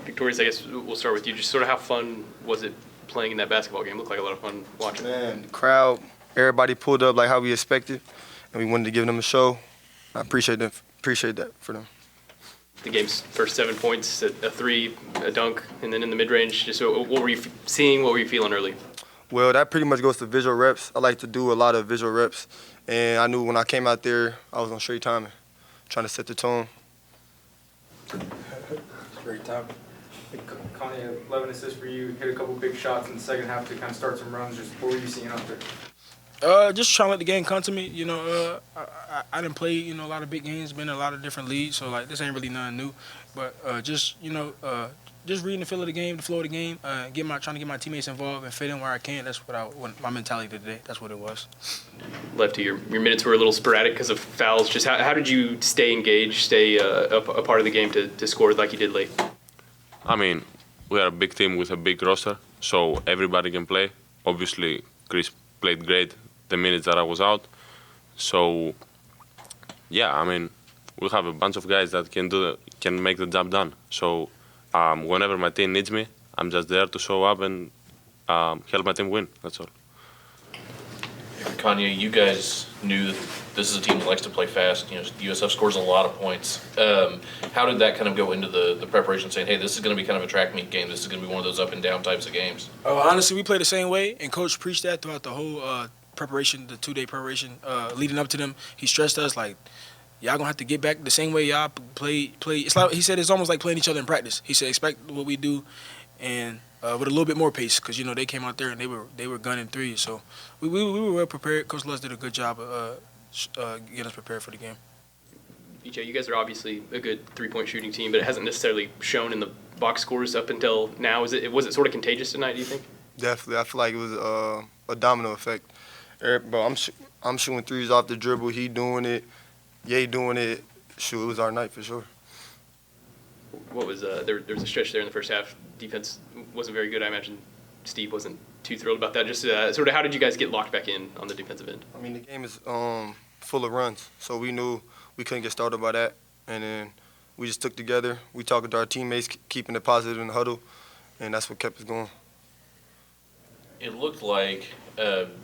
Vyctorius, I guess we'll start with you. Just sort of how fun was it playing in that basketball game? Looked like a lot of fun watching. Man, the crowd, everybody pulled up like how we expected, and we wanted to give them a show. I appreciate that for them. The game's first 7 points, a three, a dunk, and then in the mid-range. Just what were you seeing? What were you feeling early? Well, that pretty much goes to visual reps. I like to do a lot of visual reps, and I knew when I came out there, I was on straight timing, trying to set the tone. Straight timing. Kanye, 11 assists for you, hit a couple big shots in the second half to kind of start some runs. Just what were you seeing out there? Just trying to let the game come to me. I didn't play, a lot of big games, been in a lot of different leagues, so like this ain't really nothing new. But just reading the feel of the game, the flow of the game, trying to get my teammates involved and fit in where I can. That's what my mentality today. That's what it was. Lefty, your minutes were a little sporadic because of fouls. Just how did you stay engaged, stay a part of the game to score like you did late? I mean, we are a big team with a big roster, so everybody can play. Obviously, Chris played great the minutes that I was out. So, yeah, I mean, we have a bunch of guys that can make the job done. So, whenever my team needs me, I'm just there to show up and help my team win. That's all. Kanye, you guys knew that this is a team that likes to play fast. USF scores a lot of points. How did that kind of go into the preparation, saying, hey, this is going to be kind of a track meet game. This is going to be one of those up and down types of games? Honestly, we play the same way, and Coach preached that throughout the whole preparation, the 2-day preparation leading up to them. He stressed us, like, y'all going to have to get back the same way y'all play. It's like, he said it's almost like playing each other in practice. He said expect what we do and with a little bit more pace because, they came out there and they were gunning threes. So we were well prepared. Coach Lutz did a good job of getting us prepared for the game. BJ, you guys are obviously a good three-point shooting team, but it hasn't necessarily shown in the box scores up until now. Was it sort of contagious tonight, do you think? Definitely. I feel like it was a domino effect. Bro, I'm shooting threes off the dribble. He doing it. Ye doing it. Shoot, it was our night for sure. What was there was a stretch there in the first half. Defense wasn't very good. I imagine Steve wasn't too thrilled about that. Just sort of how did you guys get locked back in on the defensive end? I mean, the game is full of runs, so we knew we couldn't get started by that. And then we just took together. We talked to our teammates, keeping it positive in the huddle, and that's what kept us going. It looked like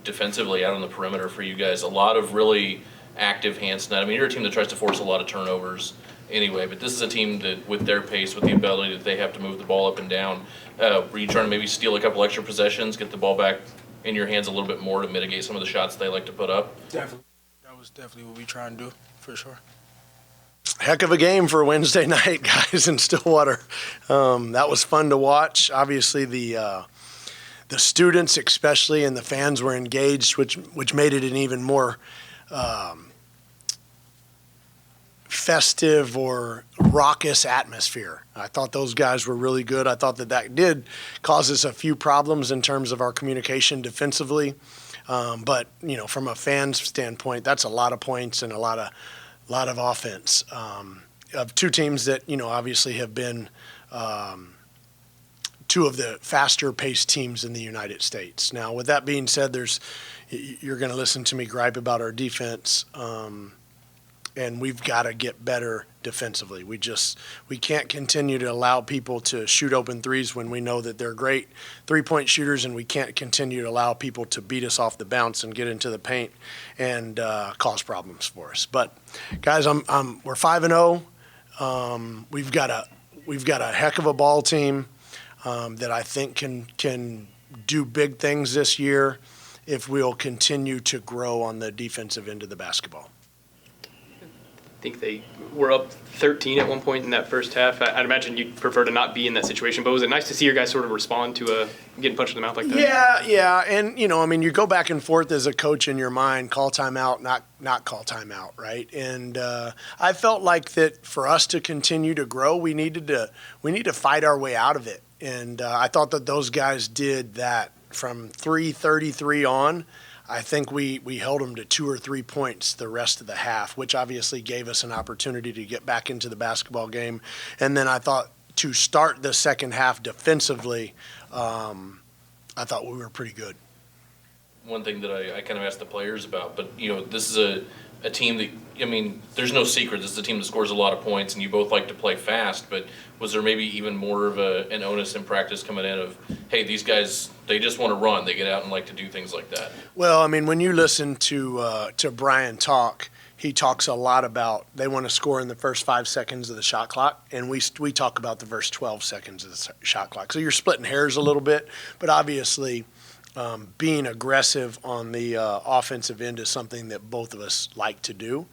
defensively out on the perimeter for you guys, a lot of really active hands tonight. I mean, you're a team that tries to force a lot of turnovers anyway, but this is a team that, with their pace, with the ability that they have to move the ball up and down, were you trying to maybe steal a couple extra possessions, get the ball back in your hands a little bit more to mitigate some of the shots they like to put up? Definitely. That was definitely what we trying to do, for sure. Heck of a game for Wednesday night, guys, in Stillwater. That was fun to watch. Obviously, the students especially and the fans were engaged, which made it an even more festive or raucous atmosphere. I thought those guys were really good. I thought that did cause us a few problems in terms of our communication defensively. But, from a fan's standpoint, that's a lot of points and a lot of offense of two teams that, obviously have been two of the faster-paced teams in the United States. Now, with that being said, you're going to listen to me gripe about our defense, and we've got to get better defensively. We can't continue to allow people to shoot open threes when we know that they're great three-point shooters, and we can't continue to allow people to beat us off the bounce and get into the paint and cause problems for us. But guys, we're 5-0. We've got a heck of a ball team that I think can do big things this year if we'll continue to grow on the defensive end of the basketball. I think they were up 13 at one point in that first half. I'd imagine you'd prefer to not be in that situation, but was it nice to see your guys sort of respond to getting punched in the mouth like that? Yeah, and you go back and forth as a coach in your mind, call timeout, not call timeout, right? And I felt like that for us to continue to grow, we need to fight our way out of it, and I thought that those guys did that from 3:33 on. I think we held them to 2 or 3 points the rest of the half, which obviously gave us an opportunity to get back into the basketball game. And then I thought to start the second half defensively, I thought we were pretty good. One thing that I kind of asked the players about, but this is a a team that, I mean, there's no secret. This is a team that scores a lot of points, and you both like to play fast. But was there maybe even more of an onus in practice coming in of, hey, these guys, they just want to run. They get out and like to do things like that? Well, I mean, when you listen to Brian talk, he talks a lot about they want to score in the first 5 seconds of the shot clock, and we talk about the first 12 seconds of the shot clock. So you're splitting hairs a little bit, but obviously being aggressive on the offensive end is something that both of us like to do.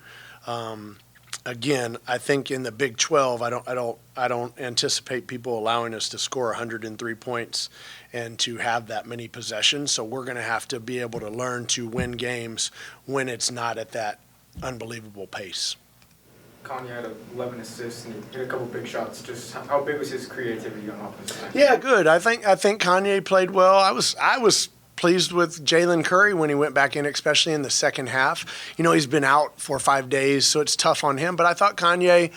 Again, I think in the Big 12, I don't anticipate people allowing us to score 103 points and to have that many possessions. So we're going to have to be able to learn to win games when it's not at that unbelievable pace. Kanye had 11 assists and he hit a couple big shots. Just how big was his creativity on offense? Yeah, good. I think Kanye played well. I was pleased with Jalen Curry when he went back in, especially in the second half. You know, he's been out for 5 days, so it's tough on him. But I thought Kanye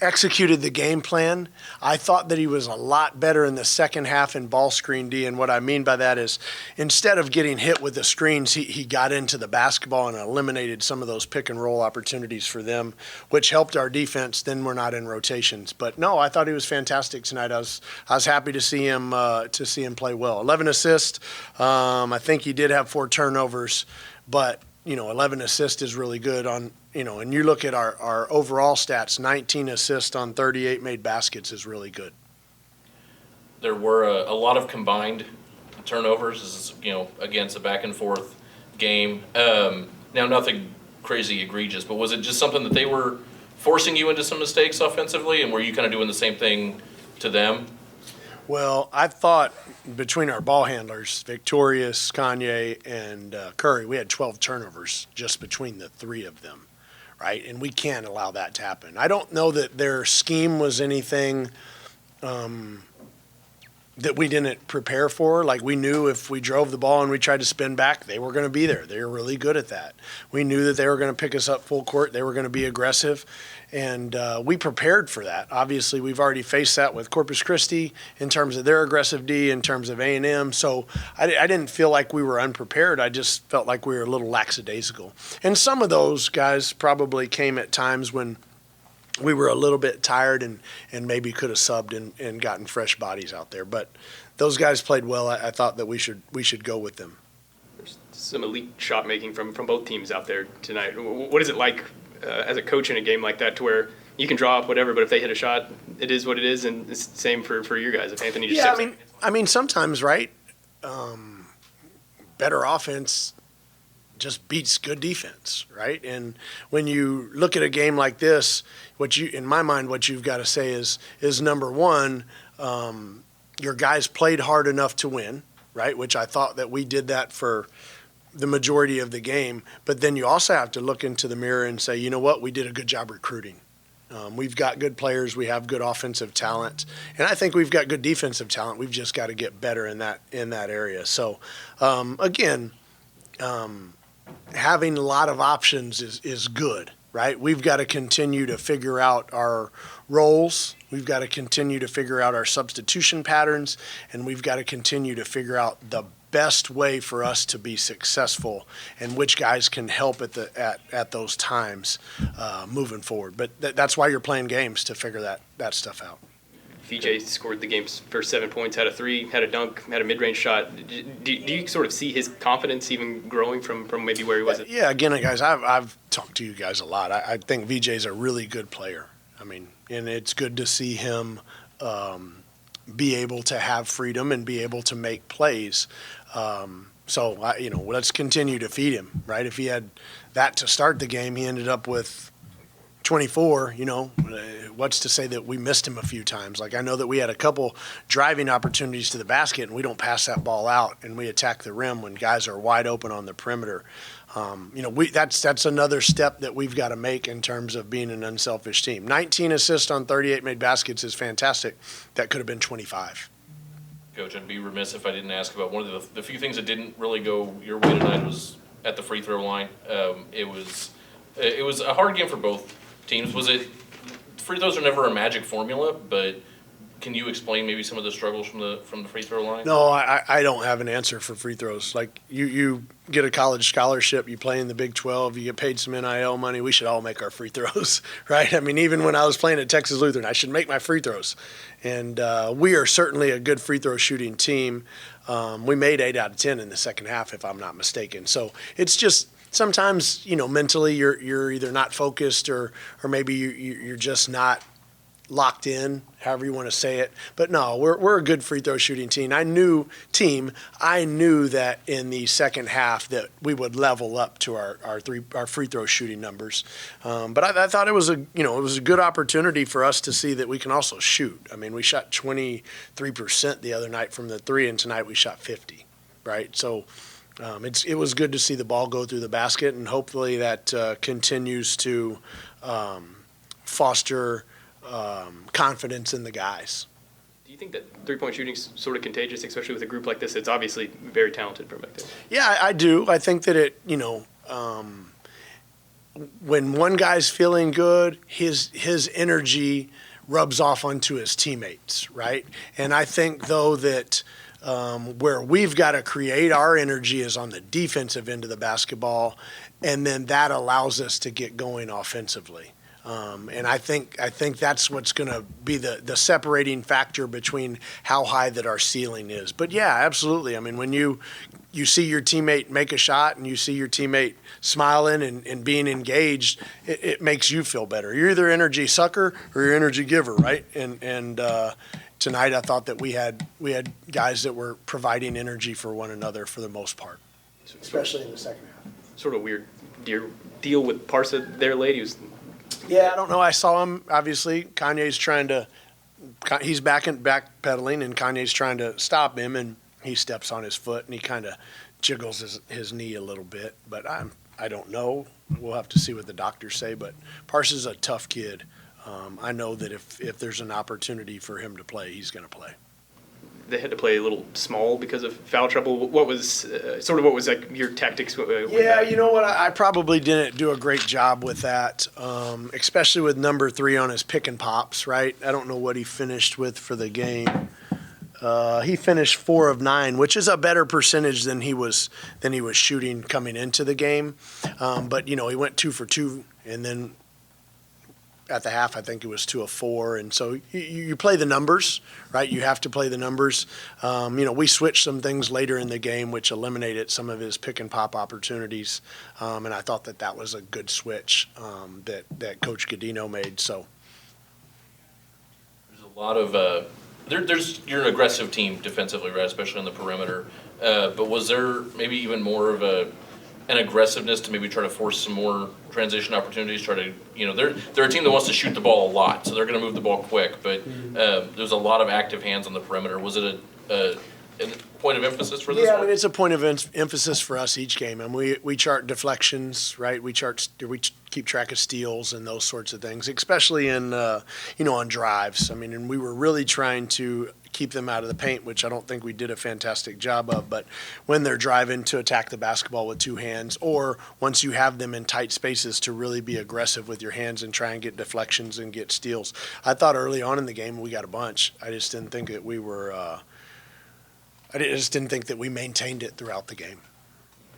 executed the game plan. I thought that he was a lot better in the second half in ball screen D, and what I mean by that is instead of getting hit with the screens, he got into the basketball and eliminated some of those pick and roll opportunities for them, which helped our defense. Then we're not in rotations. But no, I thought he was fantastic tonight. I was happy to see him play well. 11 assists. I think he did have 4 turnovers, but 11 assists is really good on. And you look at our overall stats, 19 assists on 38 made baskets is really good. There were a lot of combined turnovers, against a back and forth game. Now, nothing crazy egregious, but was it just something that they were forcing you into some mistakes offensively, and were you kind of doing the same thing to them? Well, I thought between our ball handlers, Vyctorius, Kanye, and Curry, we had 12 turnovers just between the 3 of them. Right, and we can't allow that to happen. I don't know that their scheme was anything that we didn't prepare for. Like, we knew if we drove the ball and we tried to spin back, they were going to be there. They were really good at that. We knew that they were going to pick us up full court. They were going to be aggressive, and we prepared for that. Obviously, we've already faced that with Corpus Christi in terms of their aggressive D, in terms of A&M. So I didn't feel like we were unprepared. I just felt like we were a little lackadaisical. And some of those guys probably came at times when we were a little bit tired and maybe could have subbed and gotten fresh bodies out there. But those guys played well. I thought that we should go with them. There's some elite shot making from both teams out there tonight. What is it like as a coach in a game like that, to where you can draw up whatever, but if they hit a shot, it is what it is, and it's the same for your guys. If Anthony just I mean sometimes, right? Better offense just beats good defense, right? And when you look at a game like this, in my mind, what you've got to say is number one, your guys played hard enough to win, right? Which I thought that we did that for the majority of the game. But then you also have to look into the mirror and say, you know what, we did a good job recruiting. We've got good players. We have good offensive talent, and I think we've got good defensive talent. We've just got to get better in that area. So, having a lot of options is good, right? We've got to continue to figure out our roles. We've got to continue to figure out our substitution patterns, and we've got to continue to figure out the best way for us to be successful and which guys can help at those times moving forward. But that's why you're playing games, to figure that stuff out. VJ scored the game's first 7 points, had a 3, had a dunk, had a mid-range shot. Do you sort of see his confidence even growing from maybe where he was? Yeah, again, guys, I've talked to you guys a lot. I think VJ's a really good player. I mean, and it's good to see him be able to have freedom and be able to make plays. Let's continue to feed him, right? If he had that to start the game, he ended up with 24, what's to say that we missed him a few times? Like, I know that we had a couple driving opportunities to the basket, and we don't pass that ball out, and we attack the rim when guys are wide open on the perimeter. That's another step that we've got to make in terms of being an unselfish team. 19 assists on 38 made baskets is fantastic. That could have been 25. Coach, I'd be remiss if I didn't ask about one of the few things that didn't really go your way tonight was at the free throw line. It was a hard game for both teams. Was it? Free throws are never a magic formula, but can you explain maybe some of the struggles from the free throw line? No, I don't have an answer for free throws. Like you get a college scholarship, you play in the Big 12, you get paid some NIL money. We should all make our free throws, right? I mean, even when I was playing at Texas Lutheran, I should make my free throws. And we are certainly a good free throw shooting team. We made 8 out of 10 in the second half, if I'm not mistaken. So it's just sometimes, mentally you're either not focused or maybe you're just not locked in, however you want to say it. But no, we're a good free throw shooting team. I knew that in the second half that we would level up to our free throw shooting numbers. But I thought it was a good opportunity for us to see that we can also shoot. I mean, we shot 23% the other night from the three, and tonight we shot 50, right? So it was good to see the ball go through the basket, and hopefully that continues to foster confidence in the guys. Do you think that three-point shooting is sort of contagious, especially with a group like this? It's obviously very talented from back there. Yeah, I do. I think that it, when one guy's feeling good, his energy rubs off onto his teammates, right? And I think, though, that where we've got to create our energy is on the defensive end of the basketball, and then that allows us to get going offensively. And I think that's what's going to be the separating factor between how high that our ceiling is. But yeah, absolutely. I mean, when you see your teammate make a shot and you see your teammate smiling and being engaged, it makes you feel better. You're either energy sucker or you're energy giver, right? And tonight I thought that we had guys that were providing energy for one another for the most part, especially in the second half. Sort of weird deal with Parsa there late. He was. Yeah, I don't know. I saw him. Obviously, Kanye's he's backpedaling, and Kanye's trying to stop him, and he steps on his foot, and he kind of jiggles his knee a little bit. But I don't know. We'll have to see what the doctors say. But Parsons is a tough kid. I know that if there's an opportunity for him to play, he's going to play. They had to play a little small because of foul trouble. What was like your tactics? Yeah, you know what? I probably didn't do a great job with that, especially with number 3 on his pick and pops. Right? I don't know what he finished with for the game. He finished 4 of 9, which is a better percentage than he was shooting coming into the game. But he went 2 for 2, and then at the half, I think it was 2 of 4. And so you play the numbers, right? You have to play the numbers. We switched some things later in the game, which eliminated some of his pick and pop opportunities. And I thought that was a good switch that Coach Godino made. So there's a lot of you're an aggressive team defensively, right? Especially on the perimeter. But was there maybe even more of an aggressiveness to maybe try to force some more transition opportunities, try to, they're a team that wants to shoot the ball a lot, so they're going to move the ball quick, but there's a lot of active hands on the perimeter. Was it a point of emphasis for this one? Yeah, I mean, it's a point of emphasis for us each game. I mean, we chart deflections, right? We keep track of steals and those sorts of things, especially in, on drives. I mean, and we were really trying to keep them out of the paint, which I don't think we did a fantastic job of. But when they're driving to attack the basketball with 2 hands, or once you have them in tight spaces, to really be aggressive with your hands and try and get deflections and get steals. I thought early on in the game we got a bunch. I just didn't think that we were. I just didn't think that we maintained it throughout the game.